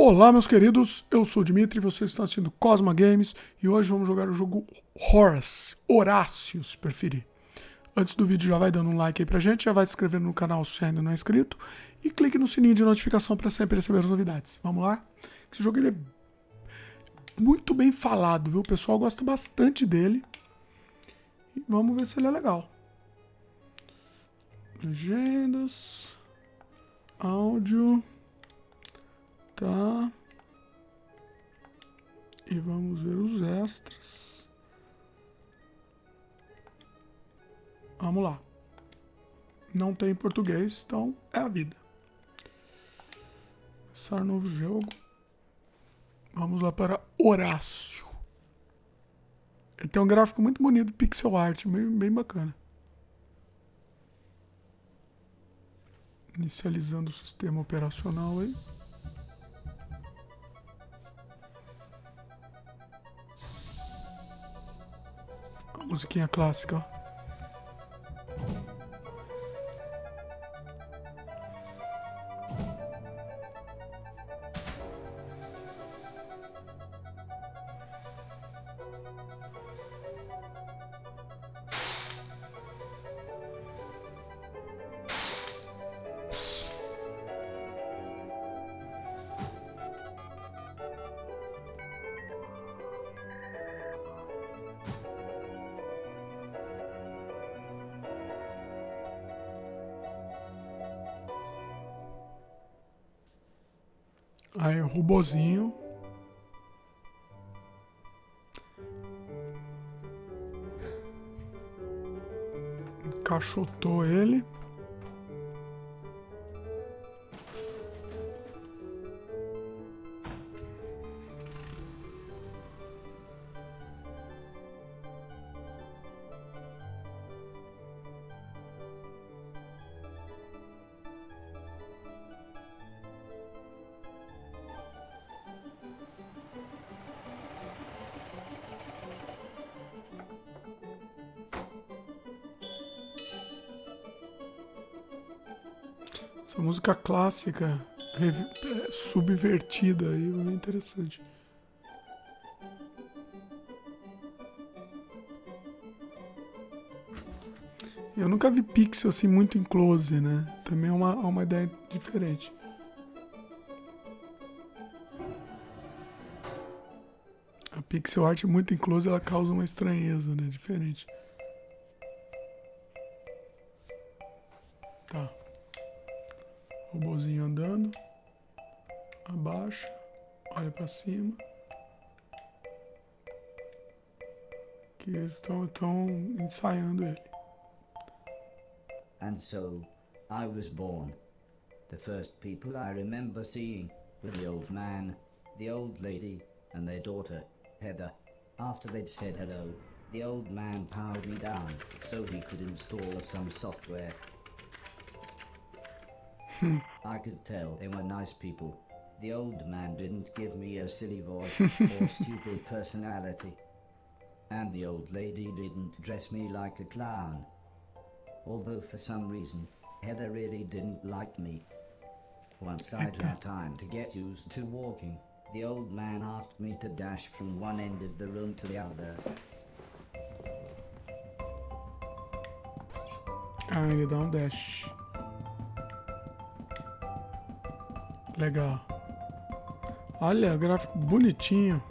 Olá, meus queridos, eu sou o Dimitri, vocês estão assistindo Kozma Games e hoje vamos jogar o jogo Horace, se preferir. Antes do vídeo já vai dando um like aí pra gente, já vai se inscrevendo no canal se ainda não é inscrito e clique no sininho de notificação para sempre receber as novidades. Vamos lá? Esse jogo ele é muito bem falado, viu? O pessoal gosta bastante dele e vamos ver se ele é legal. Legendas, áudio... Tá. E vamos ver os extras. Vamos lá. Não tem português, então é a vida. Começar novo jogo. Vamos lá para Horácio. Ele tem um gráfico muito bonito, pixel art, bem bacana. Inicializando o sistema operacional aí. Musiquinha clássica, ó. Aí o robozinho. Encaixotou ele. Essa música clássica, subvertida aí, bem interessante. Eu nunca vi pixel assim muito em close, né? Também é uma ideia diferente. A pixel art muito em close, ela causa uma estranheza, né? Diferente. Tá. Robozinho andando, abaixa, olha pra cima. Que eles estão ensaiando ele. And so, I was born. The first people I remember seeing were the old man, the old lady, and their daughter, Heather. After they'd said hello, the old man powered me down so he could install some software. I could tell they were nice people. The old man didn't give me a silly voice or stupid personality. And the old lady didn't dress me like a clown. Although for some reason, Heather really didn't like me. Once I'd had time to get used to walking, the old man asked me to dash from one end of the room to the other. Ah, ele dá um dash. Legal. Olha, gráfico bonitinho.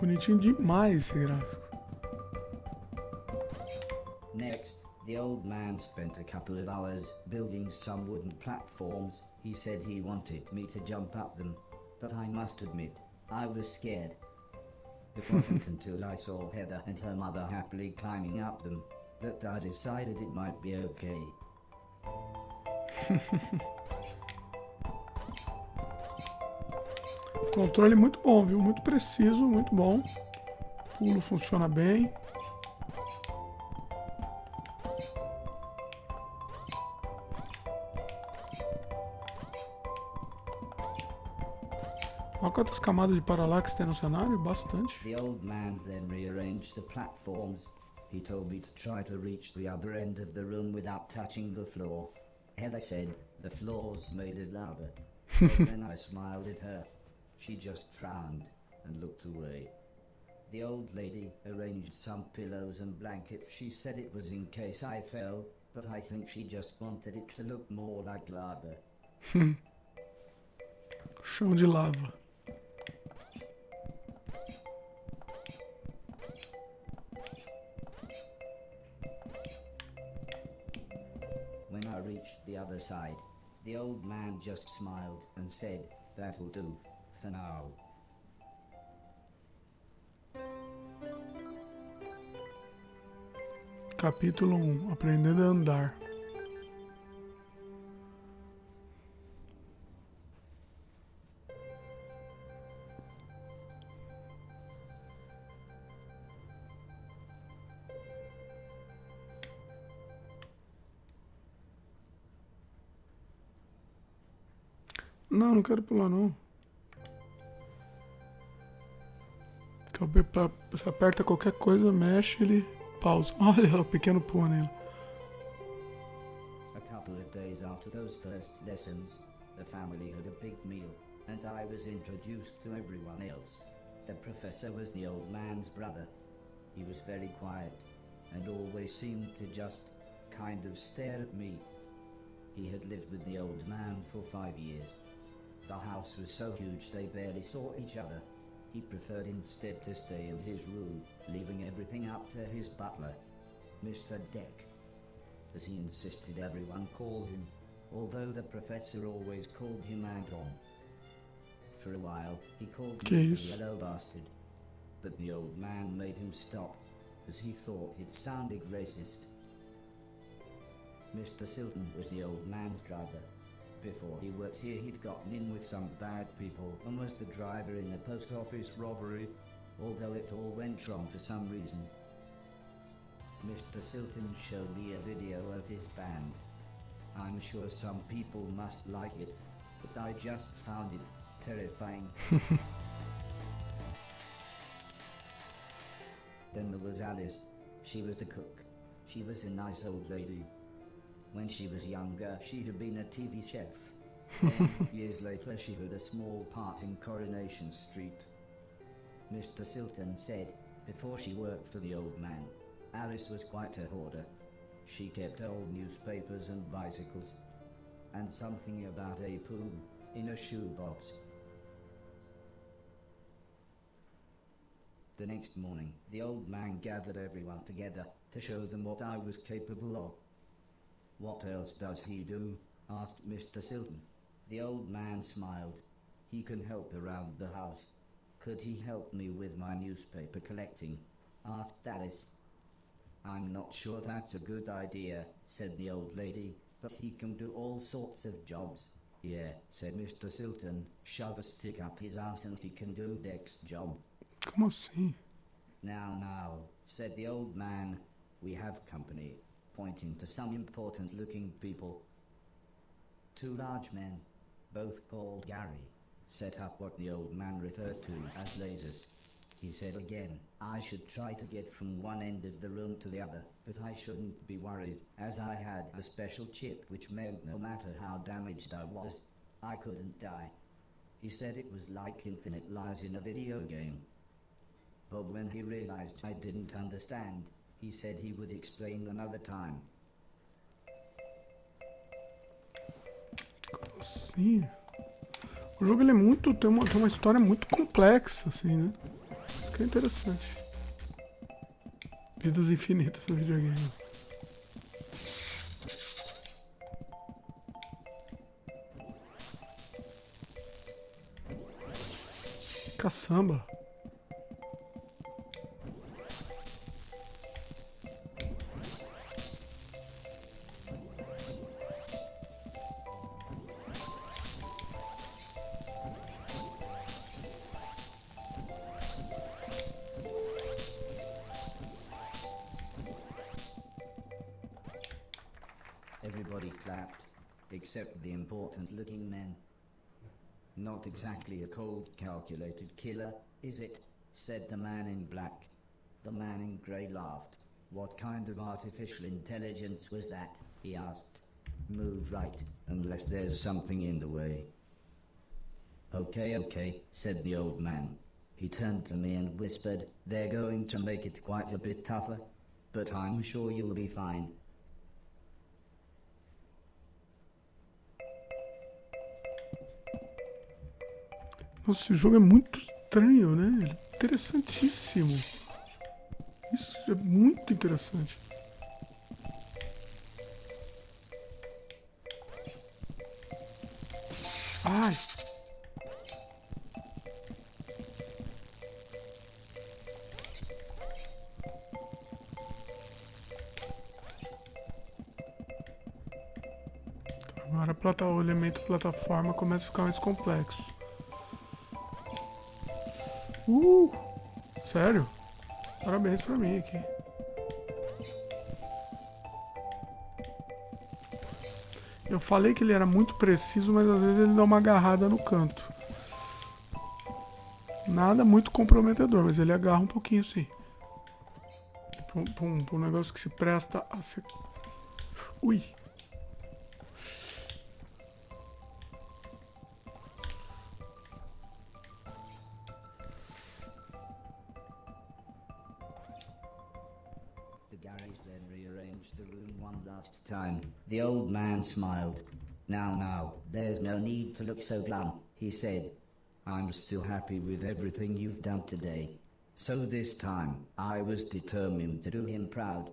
Bonitinho demais esse gráfico. Next, the old man spent a couple of hours building some wooden platforms. He said he wanted me to jump up them, but I must admit, I was scared. It wasn't until I saw Heather and her mother happily climbing up them that I decided it might be okay. Controle muito bom, viu? Muito preciso, muito bom. Pulo funciona bem. Olha quantas camadas de paralaxe tem no cenário, bastante. The old man then rearranged the platforms. He told me to try to reach the other end of the room without touching the floor. Heather said the floor's made of lava. Then I smiled at her. She just frowned and looked away. The old lady arranged some pillows and blankets. She said it was in case I fell, but I think she just wanted it to look more like lava. Chão de lava. When I reached the other side, the old man just smiled and said, "That'll do, for now." Capítulo 1. Aprendendo a andar. Não, não quero pular não. Você aperta qualquer coisa, mexe, ele pausa. Olha o pequeno pônei. A couple of days after those first lessons, the family had a big meal, and I was introduced to everyone else. The professor was the old man's brother. He was very quiet, and always seemed to just kind of stare at me. He had lived with the old man for 5 years. The house was so huge they barely saw each other. He preferred instead to stay in his room, leaving everything up to his butler, Mr. Deck, as he insisted everyone call him, although the professor always called him Anton. For a while, he called me the yellow bastard, but the old man made him stop, as he thought it sounded racist. Mr. Silton was the old man's driver. Before he worked here, he'd gotten in with some bad people and was the driver in a post office robbery, although it all went wrong for some reason. Mr. Silton showed me a video of his band. I'm sure some people must like it, but I just found it terrifying. Then there was Alice. She was the cook. She was a nice old lady. When she was younger, she'd have been a TV chef. Then, years later, she had a small part in Coronation Street. Mr. Silton said, before she worked for the old man, Alice was quite a hoarder. She kept old newspapers and bicycles, and something about a poo in a shoebox. The next morning, the old man gathered everyone together to show them what I was capable of. "What else does he do?" asked Mr. Silton. The old man smiled. "He can help around the house." "Could he help me with my newspaper collecting?" asked Alice. "I'm not sure that's a good idea," said the old lady, "but he can do all sorts of jobs." "Yeah," said Mr. Silton, "shove a stick up his ass and he can do Deck's job." Como assim? Now, said the old man, "we have company," pointing to some important-looking people. 2 large men, both called Gary, set up what the old man referred to as lasers. He said again, I should try to get from one end of the room to the other, but I shouldn't be worried, as I had a special chip which meant no matter how damaged I was, I couldn't die. He said it was like infinite lives in a video game. But when he realized I didn't understand, he said he would explain another time. Sim. O jogo ele é muito. Tem uma história muito complexa, assim, né? Isso que é interessante. Vidas infinitas no videogame. Caçamba. Everybody clapped, except the important-looking men. Not exactly a cold, calculated killer, is it? Said the man in black. The man in grey laughed. What kind of artificial intelligence was that? He asked. Move right, unless there's something in the way. Okay, said the old man. He turned to me and whispered, they're going to make it quite a bit tougher, but I'm sure you'll be fine. Nossa, esse jogo é muito estranho, né? Ele é interessantíssimo. Isso é muito interessante. Ai! Agora o elemento plataforma começa a ficar mais complexo. Sério? Parabéns pra mim aqui. Eu falei que ele era muito preciso, mas às vezes ele dá uma agarrada no canto. Nada muito comprometedor, mas ele agarra um pouquinho sim. Pra um negócio que se presta a ser... Ui! Then rearranged the room one last time. The old man smiled. Now, there's no need to look so glum, he said. I'm still happy with everything you've done today. So this time, I was determined to do him proud.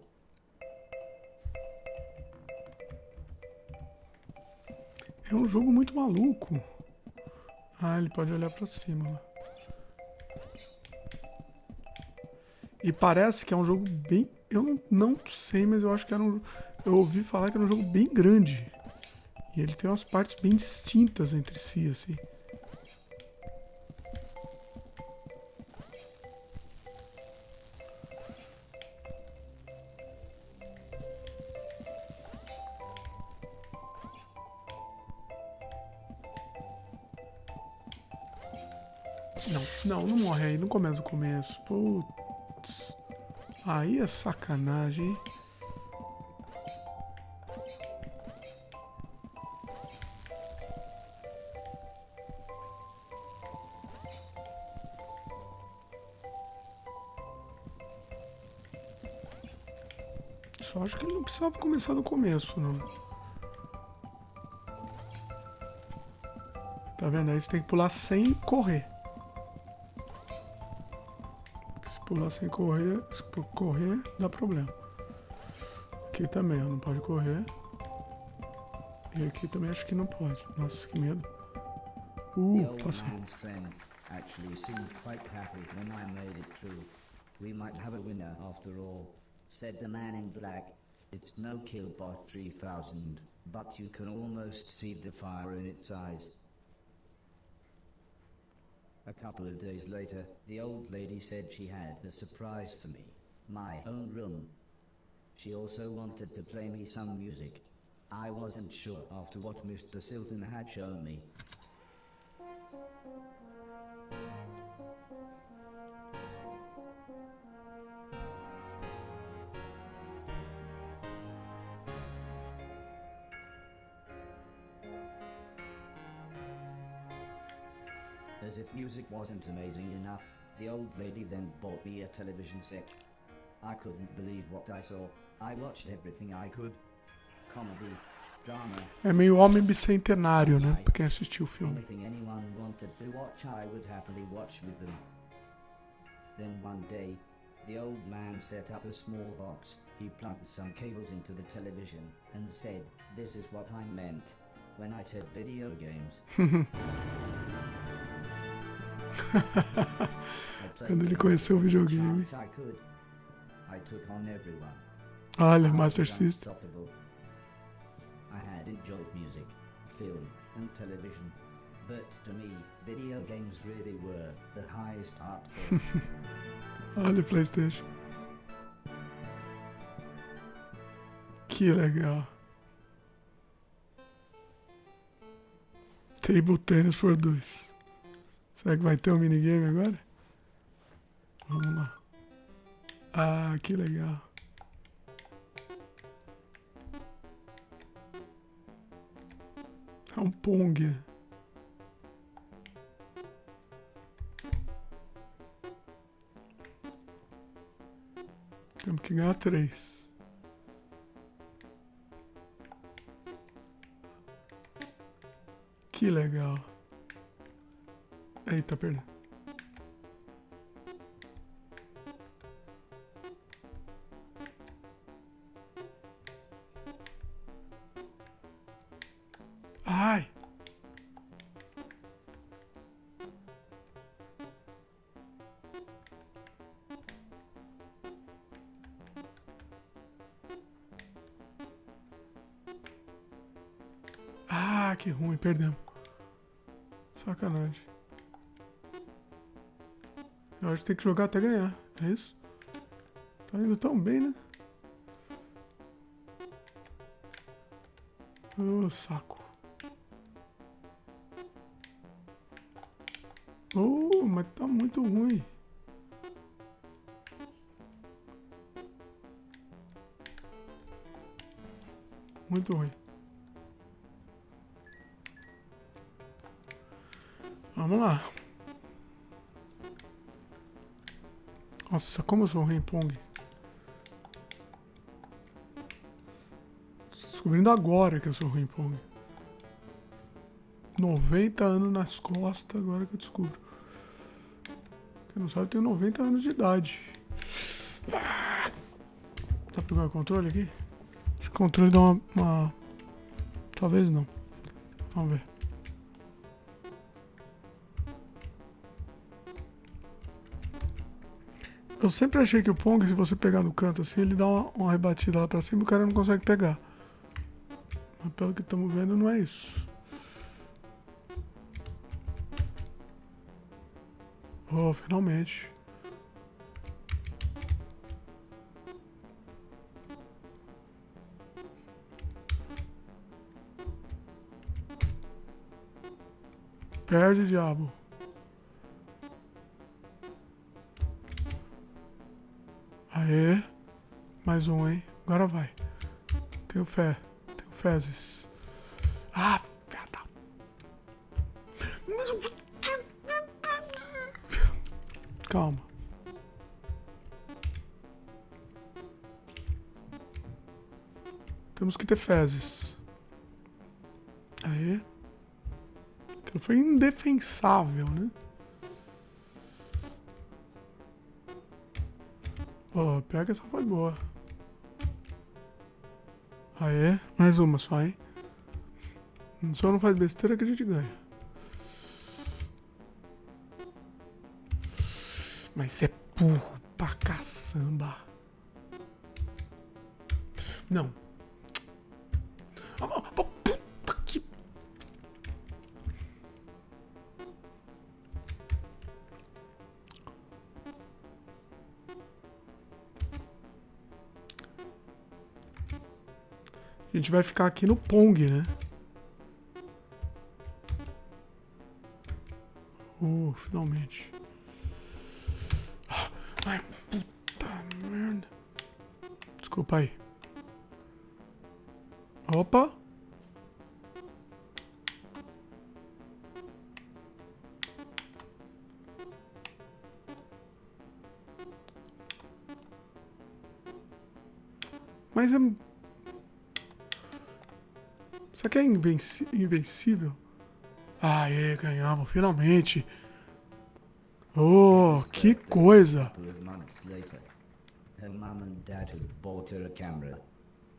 É um jogo muito maluco. Ah, ele pode olhar pra cima lá. E parece que é um jogo bem... Eu não sei, mas eu acho que era um... Eu ouvi falar que era um jogo bem grande. E ele tem umas partes bem distintas entre si, assim. Não morre aí, não começa o começo. Putz. Aí é sacanagem, hein? Só acho que ele não precisava começar do começo, não. Tá vendo? Aí você tem que pular sem correr. Se pular sem correr, se correr, dá problema. Aqui também, não pode correr. E aqui também acho que não pode. Nossa, que medo. Passou. Actually seemed quite happy when I made it through. We might have a winner after all, said the man in black. It's no Killbot 3000, but you can almost see the fire in its eyes. A couple of days later, the old lady said she had a surprise for me. My own room. She also wanted to play me some music. I wasn't sure after what Mr. Silton had shown me. As if music wasn't amazing enough, the old lady then bought me a television set. I couldn't believe what I saw. I watched everything I could. Comedy, drama. É meio homem bicentenário, né? Pra quem assistiu o filme. Anything anyone wanted to watch, I would happily watch with them. Then one day, the old man set up a small box. He plugged some cables into the television and said, "This is what I meant when I said video games." Quando ele conheceu o videogame. I took on everyone. Olha, Master System. I had enjoyed music, film, and television, but to me, video games really were the highest art form. Olha o PlayStation. Que legal. Table Tennis for 2. Será que vai ter um minigame agora? Vamos lá. Ah, que legal. É um Pong. Temos que ganhar 3. Que legal. Eita, perdeu. Ai! Ah, que ruim, perdemos. Sacanagem. Eu acho que tem que jogar até ganhar, é isso? Tá indo tão bem, né? Ô, saco. Oh, mas tá muito ruim. Muito ruim. Vamos lá. Nossa, como eu sou ruim em Pong. Descobrindo agora que eu sou ruim em Pong. 90 anos nas costas, agora que eu descubro. Quem não sabe, eu tenho 90 anos de idade. Dá pra pegar o controle aqui? Acho que o controle dá uma... Talvez não. Vamos ver. Eu sempre achei que o Pong, se você pegar no canto assim, ele dá uma rebatida lá pra cima e o cara não consegue pegar. Mas pelo que estamos vendo, não é isso. Oh, finalmente. Perde, diabo. Aê. Mais um, hein? Agora vai. Tenho fé. Tenho fezes. Ah, feta. Calma. Temos que ter fezes. Aê. Aquilo foi indefensável, né? Oh, pega, essa foi boa. Aê, mais uma só, hein? Só não faz besteira que a gente ganha. Mas você é burro pra caçamba. Não. Puta que... A gente vai ficar aqui no Pong, né? Finalmente. Ai, puta merda. Desculpa aí. Opa. Mas é... Isso aqui é invencível? Aê, ganhamos, finalmente. Oh, que coisa. Her mum and dad had bought her a camera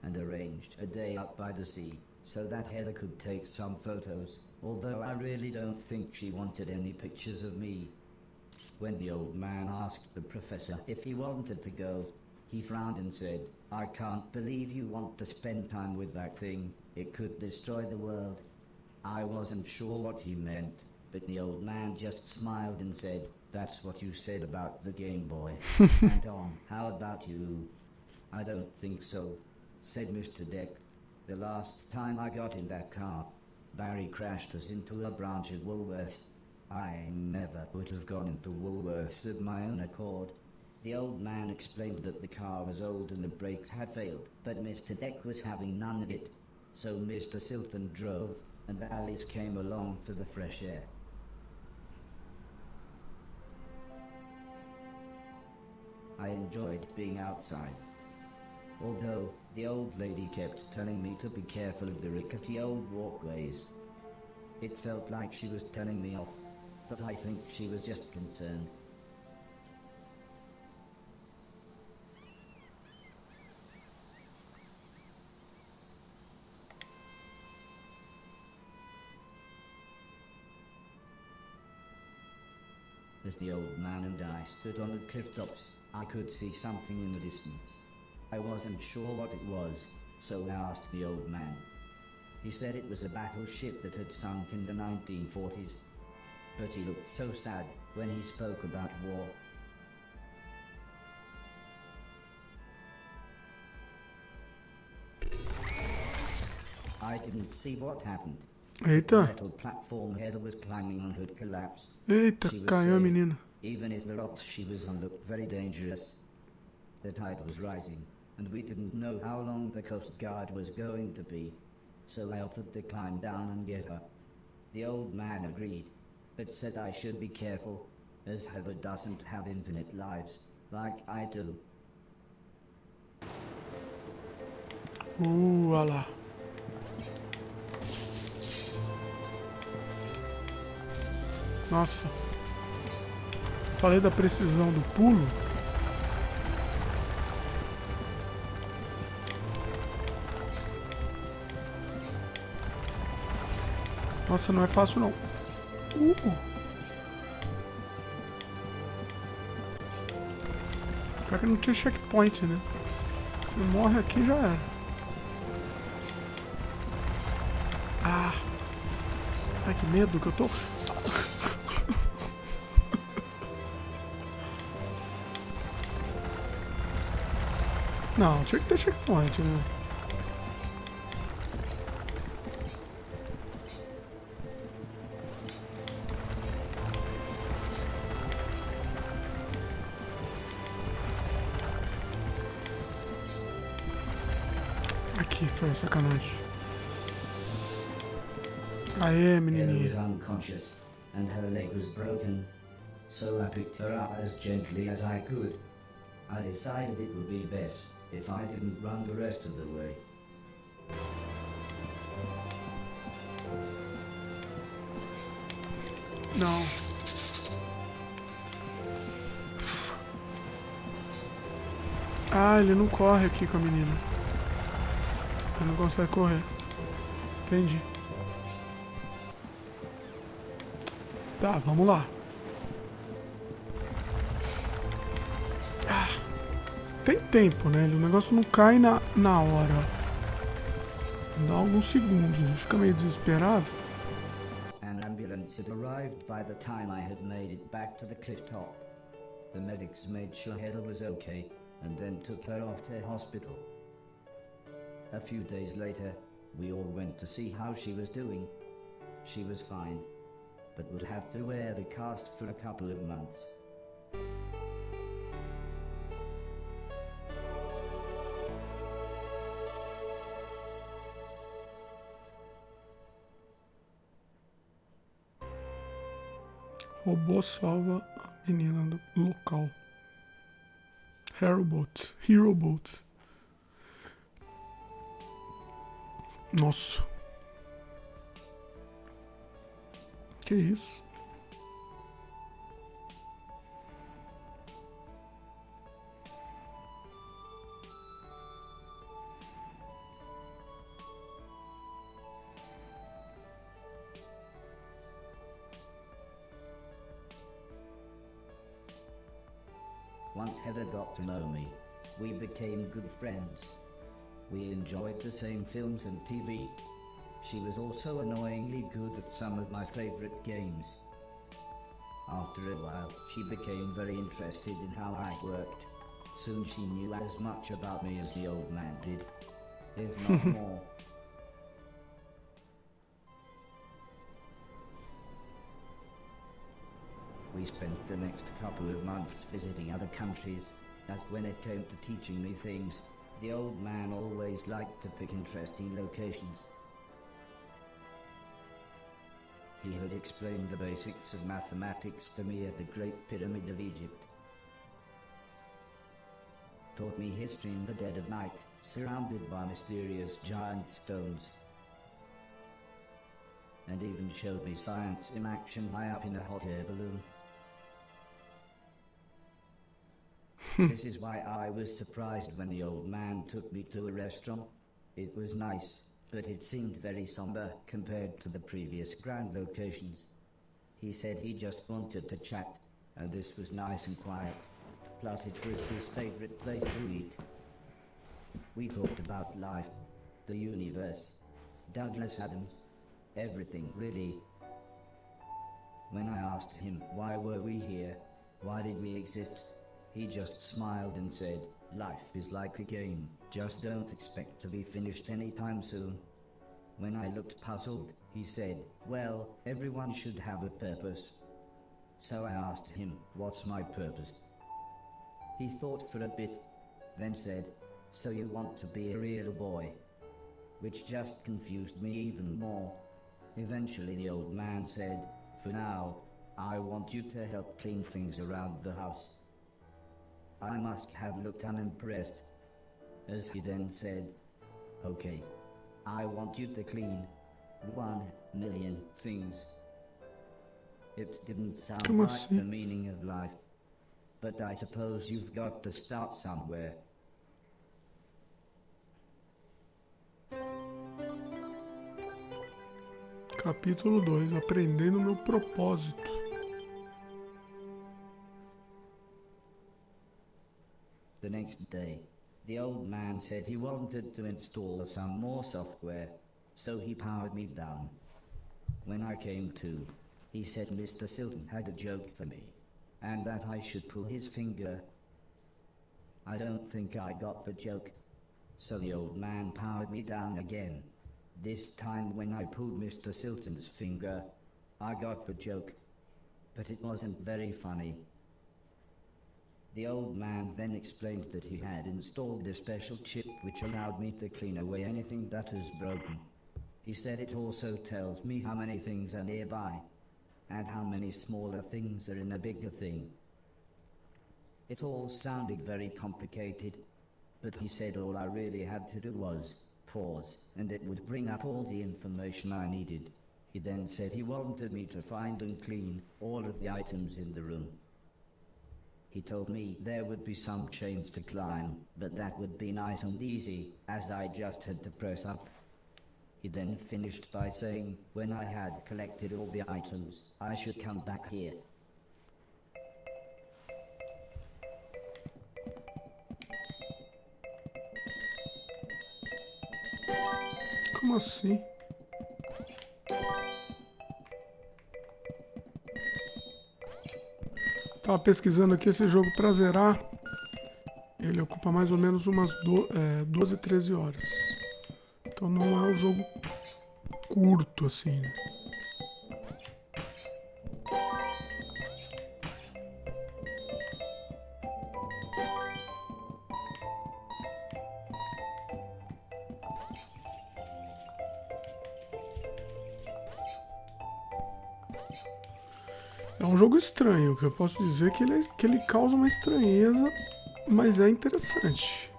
and arranged a day up by the sea so that Heather could take some photos, although I really don't think she wanted any pictures of me. When the old man asked the professor if he wanted to go, he frowned and said, "I can't believe you want to spend time with that thing. It could destroy the world." I wasn't sure what he meant, but the old man just smiled and said, "That's what you said about the Game Boy." And Tom, how about you? "I don't think so," said Mr. Deck. "The last time I got in that car, Barry crashed us into a branch of Woolworths. I never would have gone into Woolworths of my own accord." The old man explained that the car was old and the brakes had failed, but Mr. Deck was having none of it. So Mr. Silton drove, and Alice came along for the fresh air. I enjoyed being outside. Although, the old lady kept telling me to be careful of the rickety old walkways. It felt like she was telling me off, but I think she was just concerned. As the old man and I stood on the cliff tops, I could see something in the distance. I wasn't sure what it was, so I asked the old man. He said it was a battleship that had sunk in the 1940s. But he looked so sad when he spoke about war. I didn't see what happened. The Eita, metal platform Heather was climbing on had collapsed. eita, She was caiu a safe, menina. even if the rocks she was on looked very dangerous. The tide was rising, and we didn't know how long the Coast Guard was going to be, so I offered to climb down and get her. The old man agreed, but said I should be careful, as Heather doesn't have infinite lives, like I do. Olha lá. Nossa. Falei da precisão do pulo. Nossa, não é fácil não. Pior que não tinha checkpoint, né? Você morre aqui já era. Ah. Ai, que medo que eu tô. Não, tinha que ter checkpoint, né? Aqui foi sacanagem. Aê, Heather was menininha. unconscious, and her leg was broken, so I picked her up as gently as I could. I decided it would be best if I didn't run the rest of the way. Não. Ah, ele não corre aqui com a menina. Ele não consegue correr. Entendi. Tá, vamos lá. Ah, tem tempo, né? O negócio não cai na hora. Dá alguns segundos. A gente fica meio desesperado. An ambulance had arrived by the time I had made it back to the cliff top. The medics made sure Heather was okay, and then took her off to hospital. A few days later, we all went to see how she was doing. She was fine, but would have to wear the cast for a couple of months. Robô salva a menina do local. Herobot. Nossa. Que isso? Once Heather got to know me, we became good friends. We enjoyed the same films and TV. She was also annoyingly good at some of my favorite games. After a while, she became very interested in how I worked. Soon she knew as much about me as the old man did, if not more. We spent the next couple of months visiting other countries, as when it came to teaching me things, the old man always liked to pick interesting locations. He had explained the basics of mathematics to me at the Great Pyramid of Egypt. taught me history in the dead of night, surrounded by mysterious giant stones, and even showed me science in action high up in a hot air balloon. This is why I was surprised when the old man took me to a restaurant. It was nice, but it seemed very somber compared to the previous grand locations. He said he just wanted to chat, and this was nice and quiet. Plus it was his favorite place to eat. We talked about life, the universe, Douglas Adams, everything really. When I asked him why were we here, why did we exist, he just smiled and said, life is like a game, just don't expect to be finished anytime soon. When I looked puzzled, he said, well, everyone should have a purpose. So I asked him, what's my purpose? He thought for a bit, then said, so you want to be a real boy? Which just confused me even more. Eventually the old man said, for now, I want you to help clean things around the house. I must have looked unimpressed, as he then said, okay, I want you to clean 1,000,000 things. It didn't sound like the meaning of life, but I suppose you've got to start somewhere. Capítulo 2, aprendendo meu propósito. The next day, the old man said he wanted to install some more software, so he powered me down. When I came to, he said Mr. Silton had a joke for me, and that I should pull his finger. I don't think I got the joke, so the old man powered me down again. This time when I pulled Mr. Silton's finger, I got the joke, but it wasn't very funny. The old man then explained that he had installed a special chip which allowed me to clean away anything that was broken. He said it also tells me how many things are nearby, and how many smaller things are in a bigger thing. It all sounded very complicated, but he said all I really had to do was pause, and it would bring up all the information I needed. He then said he wanted me to find and clean all of the items in the room. He told me there would be some chains to climb, but that would be nice and easy, as I just had to press up. He then finished by saying, when I had collected all the items, I should come back here. Como assim? Tava pesquisando aqui esse jogo pra zerar. Ele ocupa mais ou menos umas 12, 13 horas. Então não é um jogo curto assim, né? É um jogo estranho, que eu posso dizer que ele causa uma estranheza, mas é interessante.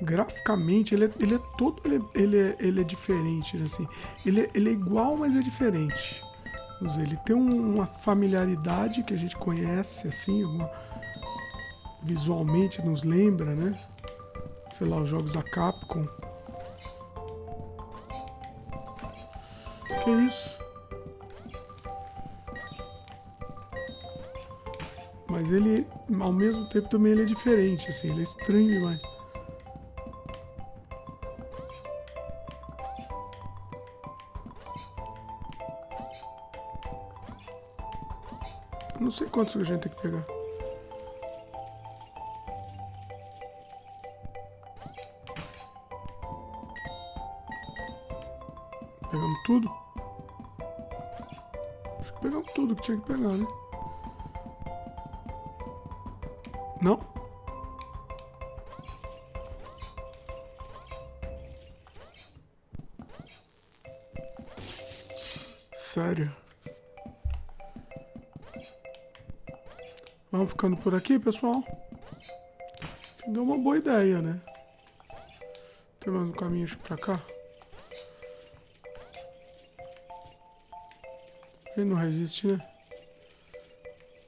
Graficamente ele é diferente, né? Assim, ele é igual, mas é diferente. Vamos dizer, ele tem uma familiaridade que a gente conhece, assim, visualmente nos lembra, né? Sei lá, os jogos da Capcom. Que isso? Mas ele, ao mesmo tempo, também ele é diferente, assim, ele é estranho demais. Não sei quantos que a gente tem que pegar. Pegamos tudo? Acho que pegamos tudo que tinha que pegar, né? Não? séria. Vamos ficando por aqui, pessoal. Deu uma boa ideia, né? Tem mais um caminho pra cá. A gente não resiste, né?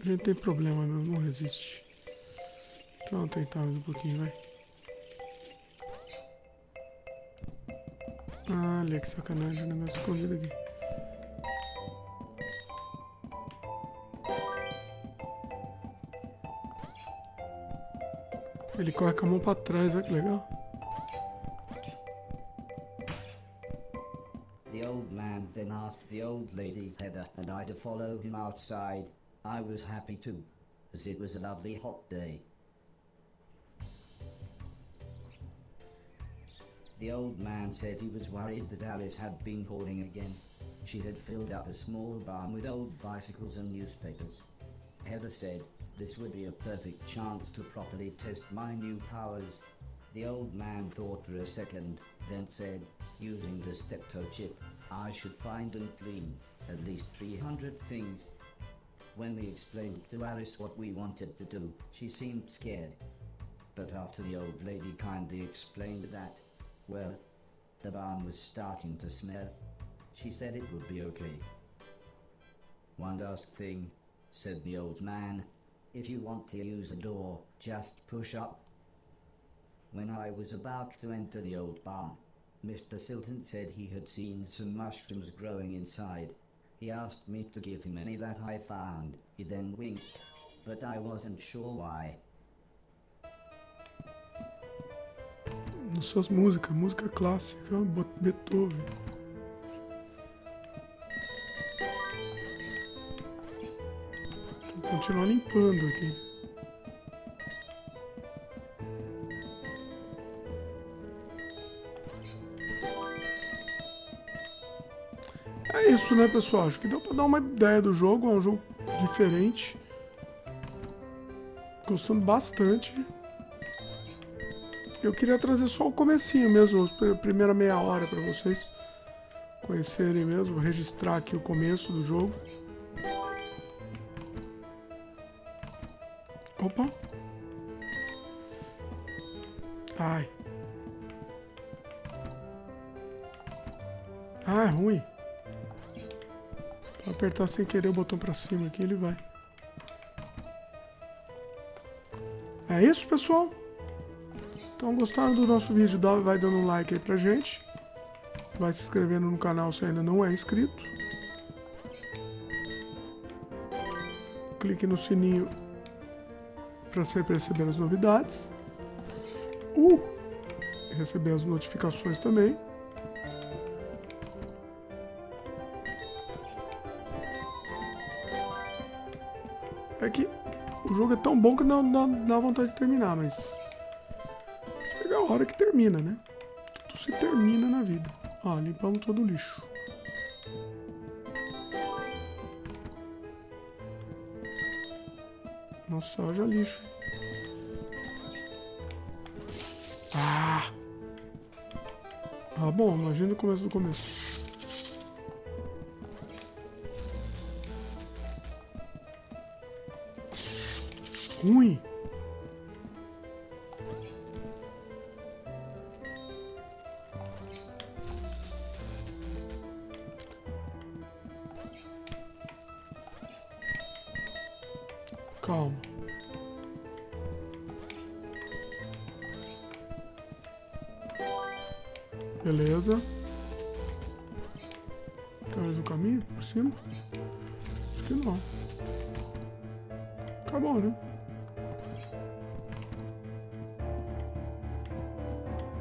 A gente tem problema mesmo, não resiste. Então vamos tentar mais um pouquinho, vai. Olha que sacanagem, o negócio escondido aqui. Ele corre com a mão pra trás, olha que legal. The old man then asked the old lady Heather and I to follow him outside. I was happy too, as it was a lovely hot day. The old man said he was worried that Alice had been hoarding again. She had filled up a small barn with old bicycles and newspapers. Heather said this would be a perfect chance to properly test my new powers. The old man thought for a second, then said, using the steptoe chip, I should find and clean at least 300 things. When we explained to Alice what we wanted to do, she seemed scared. But after the old lady kindly explained that, well, the barn was starting to smell, she said it would be okay. One last thing, said the old man. If you want to use a door, just push up. When I was about to enter the old barn, Mr. Silton said he had seen some mushrooms growing inside. He asked me to give him any that I found. He then winked, but I wasn't sure why. Nas suas músicas, música clássica, Beethoven. Vou continuar limpando aqui. É isso, né, pessoal? Acho que deu pra dar uma ideia do jogo. É um jogo diferente. Gostando bastante. Eu queria trazer só o comecinho mesmo, a primeira meia hora para vocês conhecerem mesmo, registrar aqui o começo do jogo. Opa! Ai! Ah, é ruim. Vou apertar sem querer o botão para cima aqui, ele vai. É isso, pessoal? Então, gostaram do nosso vídeo, vai dando um like aí pra gente. Vai se inscrevendo no canal se ainda não é inscrito. Clique no sininho para sempre receber as novidades. Receber as notificações também. É que o jogo é tão bom que dá vontade de terminar, mas chega a hora que termina, né? Tudo se termina na vida. Ó, limpamos todo o lixo. Nossa, haja lixo. Ah, bom, imagina o começo do começo. Ruim. Calma. Beleza. Tem mais um caminho por cima? Acho que não. Acabou, né?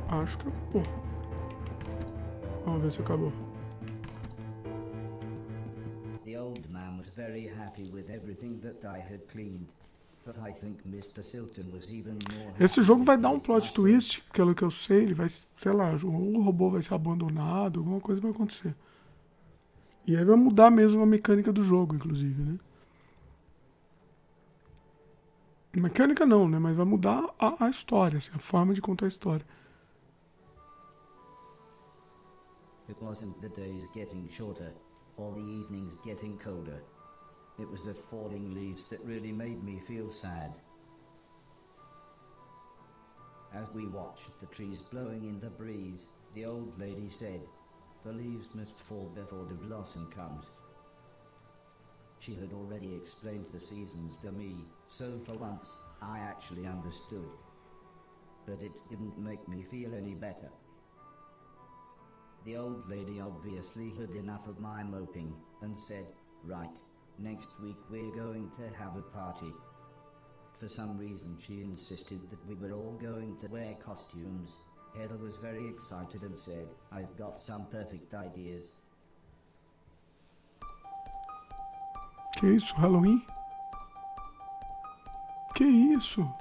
Acho que acabou. Vamos ver se acabou. The old man was very happy with everything that I had cleaned. But I think Mr. Silton was even more. Esse jogo vai dar um plot twist, pelo que eu sei, ele vai, sei lá, o robô vai ser abandonado, alguma coisa vai acontecer. E aí vai mudar mesmo a mecânica do jogo, inclusive, né? Mecânica não, né? Mas vai mudar a história, assim, a forma de contar a história. It wasn't the days getting shorter, or the evenings getting colder. It was the falling leaves that really made me feel sad. As we watched the trees blowing in the breeze, the old lady said, "The leaves must fall before the blossom comes." She had already explained the seasons to me, so for once, I actually understood. But it didn't make me feel any better. The old lady obviously had enough of my moping, and said, "Right, next week we're going to have a party." For some reason she insisted that we were all going to wear costumes. Heather was very excited and said, "I've got some perfect ideas." Que isso, Halloween? Que isso?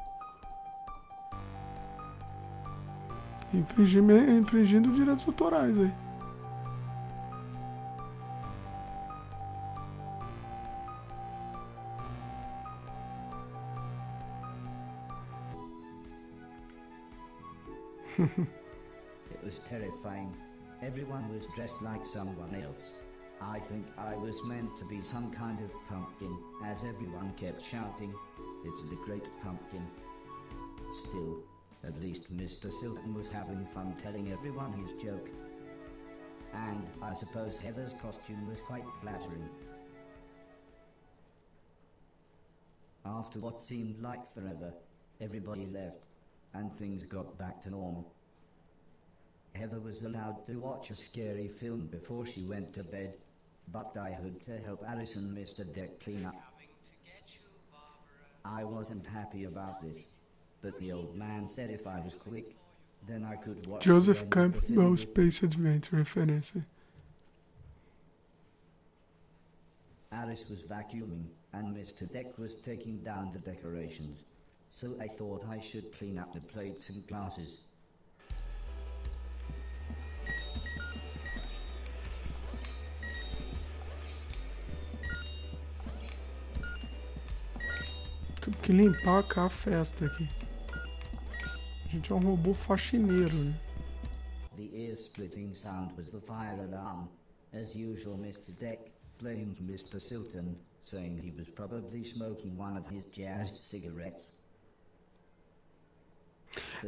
Infringindo direitos autorais aí. It was terrifying. Everyone was dressed like someone else. I think I was meant to be some kind of pumpkin, as everyone kept shouting, "It's the great pumpkin." Still, at least Mr. Silton was having fun telling everyone his joke. And I suppose Heather's costume was quite flattering. After what seemed like forever, everybody left, and things got back to normal. Heather was allowed to watch a scary film before she went to bed, but I had to help Alice and Mr. Deck clean up. I wasn't happy about this, but the old man said if I was quick, then I could watch Joseph the end of the film. Campbell Space Adventure referência. Alice was vacuuming, and Mr. Deck was taking down the decorations, so I thought I should clean up the plates and glasses. Tudo que limpar a festa aqui. A gente é um robô faxineiro, né? The ear-splitting sound was the fire alarm. As usual, Mr. Deck blamed Mr. Silton, saying he was probably smoking one of his jazz cigarettes.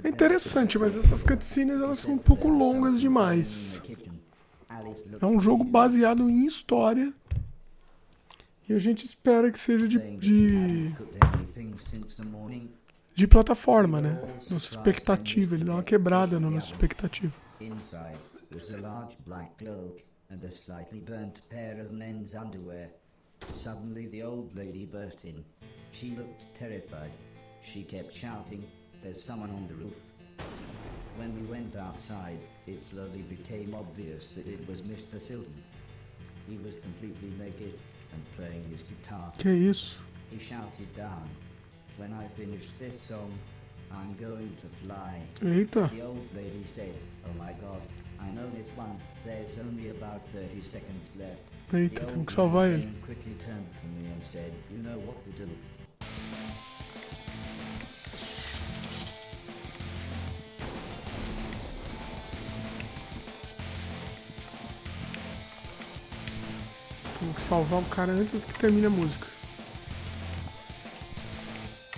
É interessante, mas essas cutscenes elas são um pouco longas demais. É um jogo baseado em história. E a gente espera que seja de plataforma, né? Nossa expectativa, ele dá uma quebrada na nossa expectativa. Inside was a large black cloak and a slightly burnt pair of men's underwear. Suddenly the old lady burst in. She looked terrified. She kept shouting, "There's someone on the roof." When we went outside, it slowly became obvious that it was Mr. Silton. He was completely naked and playing his guitar. Que isso? He shouted down, "When I finish this song, I'm going to fly." Eita. The old lady said, "Oh my God, I know this one. There's only about 30 seconds left." Eita, The temos old que salvar man ele. then quickly turned to me and said, "You know what to do." Temos que salvar o cara antes que termine a música.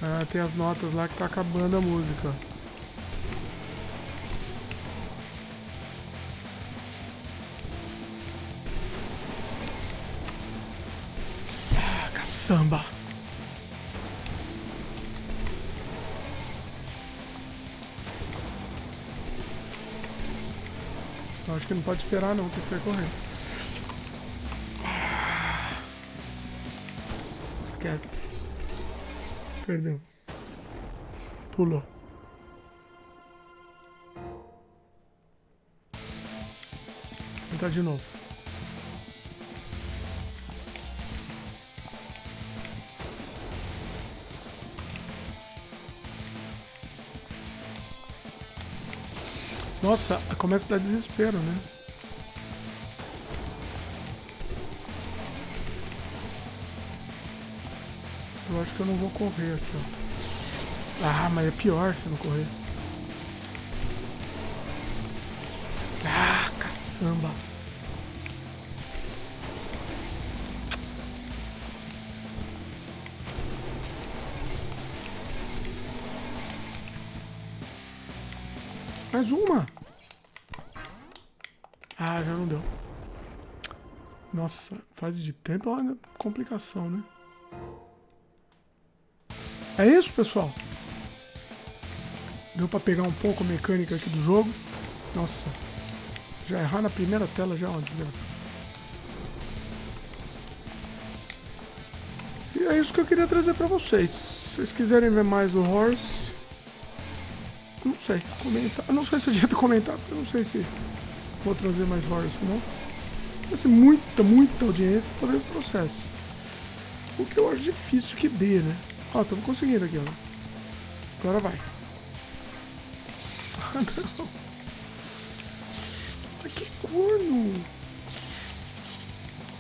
Ah, tem as notas lá que tá acabando a música. Ah, caçamba. Eu acho que não pode esperar não, tem que sair correndo. Esquece. Perdeu. Pulou. Vou tentar de novo. Nossa, começa a dar desespero, né? Eu acho que eu não vou correr aqui, ó. Ah, mas é pior se eu não correr. Ah, caçamba. Mais uma. Ah, já não deu. Nossa, fase de tempo é uma complicação, né? É isso, pessoal. Deu pra pegar um pouco a mecânica aqui do jogo. Nossa, já errar na primeira tela já é uma desgraça. E é isso que eu queria trazer pra vocês. Se vocês quiserem ver mais do Horace, não sei, comenta. Eu não sei se adianta comentar, eu não sei se vou trazer mais Horace, não. Se tivesse muita audiência, talvez o processo. O que eu acho difícil que dê, né? Ó, estamos conseguindo aqui, ó. Agora vai. Ah, não. Ai, que corno.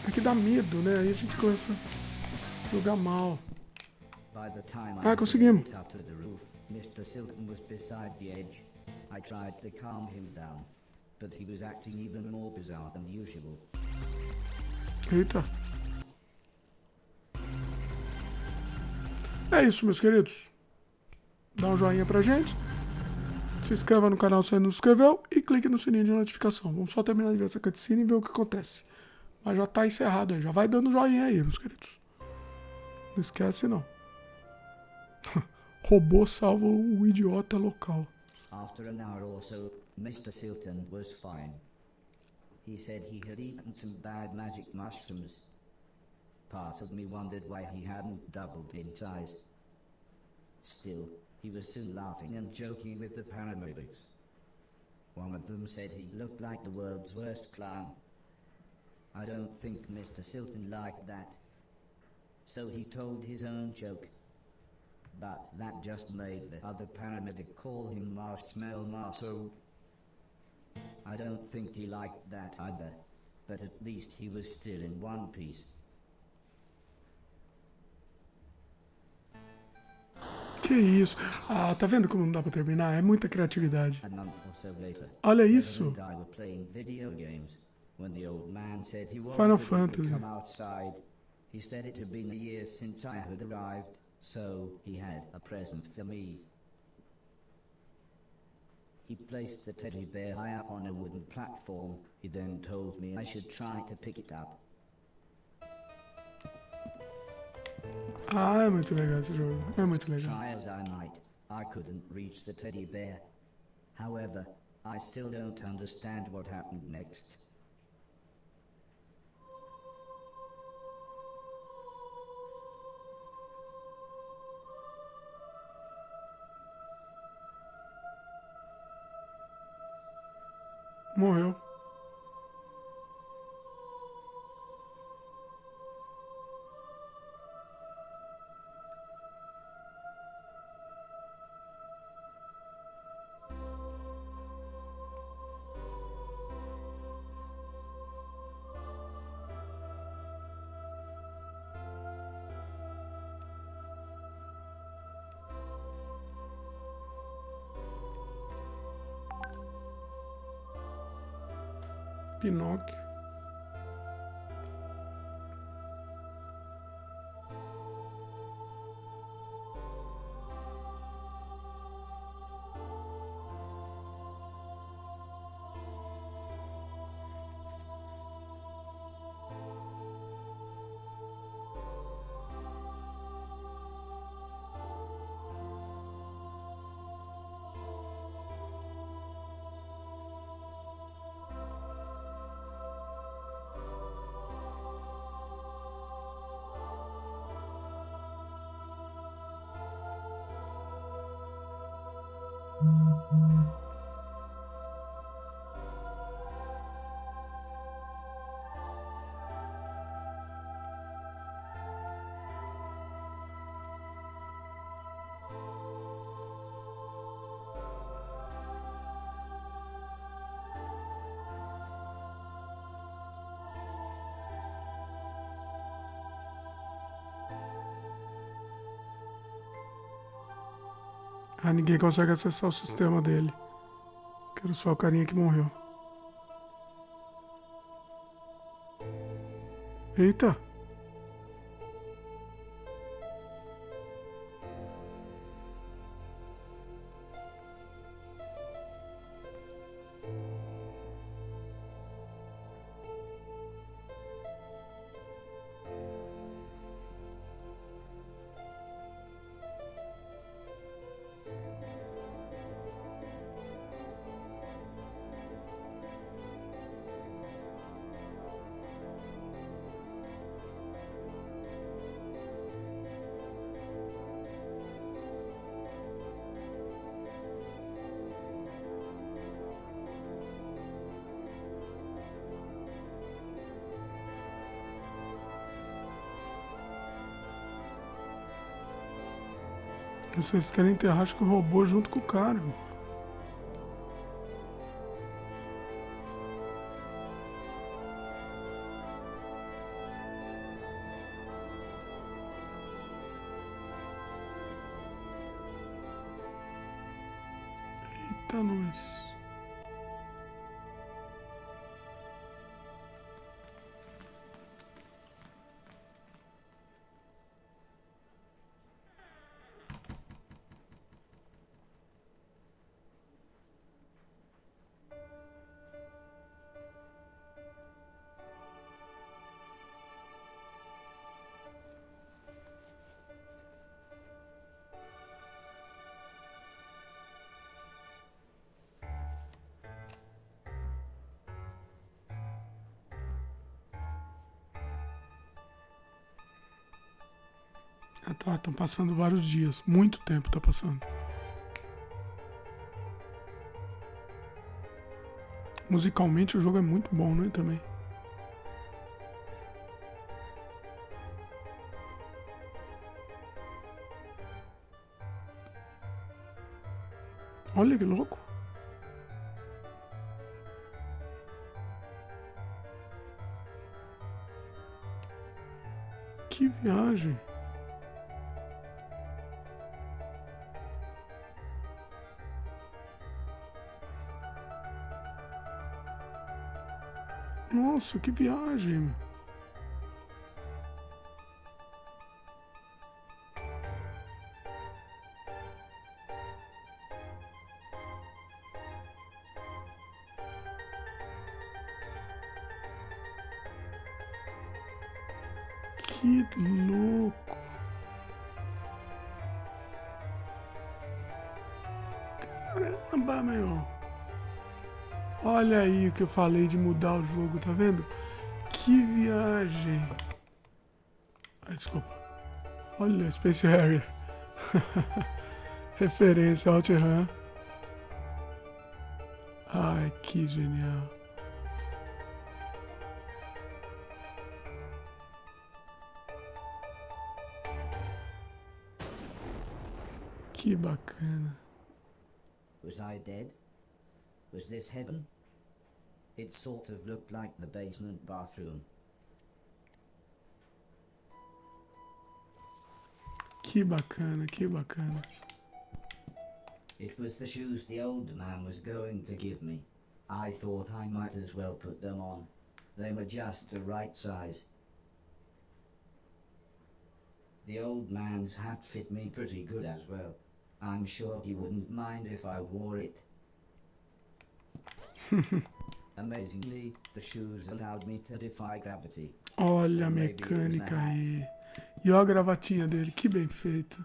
É que dá medo, né? Aí a gente começa a jogar mal. Ah, conseguimos. Mr. Silton was beside the edge. I tried to calm him down, but he was acting even more bizarre than usual. Eita. É isso, meus queridos. Dá um joinha pra gente. Se inscreva no canal se ainda não se inscreveu e clique no sininho de notificação. Vamos só terminar de ver essa cutscene e ver o que acontece. Mas já tá encerrado aí. Já vai dando joinha aí, meus queridos. Não esquece, não. Robô salva o idiota local. After an hour or so, Mr. Silton was fine. He said he had eaten some bad magic mushrooms. Part of me wondered why he hadn't doubled in size. Still, he was soon laughing and joking with the paramedics. One of them said he looked like the world's worst clown. I don't think Mr. Silton liked that. So he told his own joke. But that just made the other paramedic call him Marshmallow Marceau. I don't think he liked that either. But at least he was still in one piece. Que isso? Ah, tá vendo como não dá pra terminar? É muita criatividade. A month or so later, Olha isso. Reverend and I were playing video games when the old man said he Final wanted me Fantasy. to come outside. He said it had been a year since I had arrived, so he had a present for me. He placed the teddy bear high up on a wooden platform. He then told me I should try to pick it up. Ah, é muito legal esse jogo. É muito legal. Try as I might, I couldn't reach the teddy bear. However, I still don't understand what happened next. Morreu. Pinóquio. Ah, ninguém consegue acessar o sistema dele. Quero só o carinha que morreu. Eita! Vocês querem enterrar, acho que o robô junto com o cara. Eita, nós. Ah, tá, estão passando vários dias. Muito tempo tá passando. Musicalmente o jogo é muito bom, né, também. Olha que louco. Que viagem. Nossa, que viagem. Que louco. Caramba, meu. Olha aí o que eu falei de mudar o jogo, tá vendo? Que viagem. Ai, desculpa. Olha, Space Harrier. Referência ao OutRun. Ai, que genial. Que bacana. Was I dead? Was this heaven? It sort of looked like the basement bathroom. Que bacana, que bacana. It was the shoes the old man was going to give me. I thought I might as well put them on. They were just the right size. The old man's hat fit me pretty good as well. I'm sure he wouldn't mind if I wore it. Amazingly, the shoes allowed me to defy gravity. Olha a mecânica aí. E olha a gravatinha dele, que bem feito.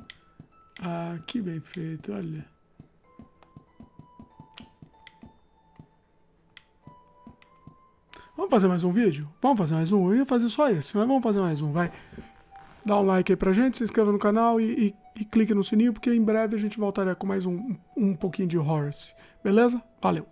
Ah, que bem feito, olha. Vamos fazer mais um vídeo? Vamos fazer mais um? Eu ia fazer só esse, mas vamos fazer mais um, vai. Dá um like aí pra gente, se inscreva no canal e clique no sininho, porque em breve a gente voltará com mais um pouquinho de Horace. Beleza? Valeu!